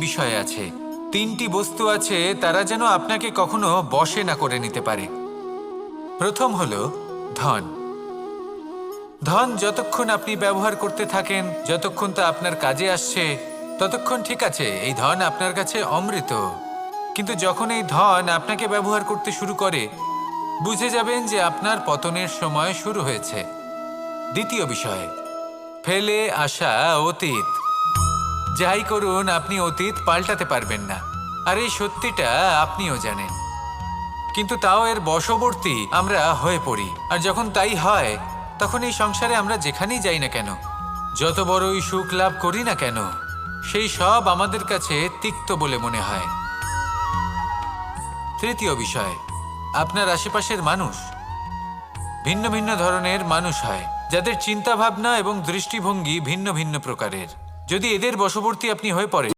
বিষয় আছে, তিনটি বস্তু আছে, তারা যেন আপনাকে কখনো বশে না করে নিতে পারে। প্রথম হলো ধন। ধন যতক্ষণ আপনি ব্যবহার করতে থাকেন, যতক্ষণ তা আপনার কাজে আসছে, ততক্ষণ ঠিক আছে, এই ধন আপনার কাছে অমৃত। কিন্তু যখন এই ধন আপনাকে ব্যবহার করতে শুরু করে, বুঝে যাবেন যে আপনার পতনের সময় শুরু হয়েছে। দ্বিতীয় বিষয়, ফেলে আসা অতীত। যাই করুন, আপনি অতীত পাল্টাতে পারবেন না, আর এই সত্যিটা আপনিও জানেন। কিন্তু তাও এর বশবর্তী আমরা হয়ে পড়ি, আর যখন তাই হয়, তখন এই সংসারে আমরা যেখানেই যাই না কেন, যত বড়ই সুখ লাভ করি না কেন, সেই সব আমাদের কাছে তিক্ত বলে মনে হয়। তৃতীয় বিষয়, আপনার আশেপাশের মানুষ ভিন্ন ভিন্ন ধরনের মানুষ হয়, যাদের চিন্তা ভাবনা এবং দৃষ্টিভঙ্গি ভিন্ন ভিন্ন প্রকারের। যদি এদের বশবর্তী আপনি হয়ে পড়েন,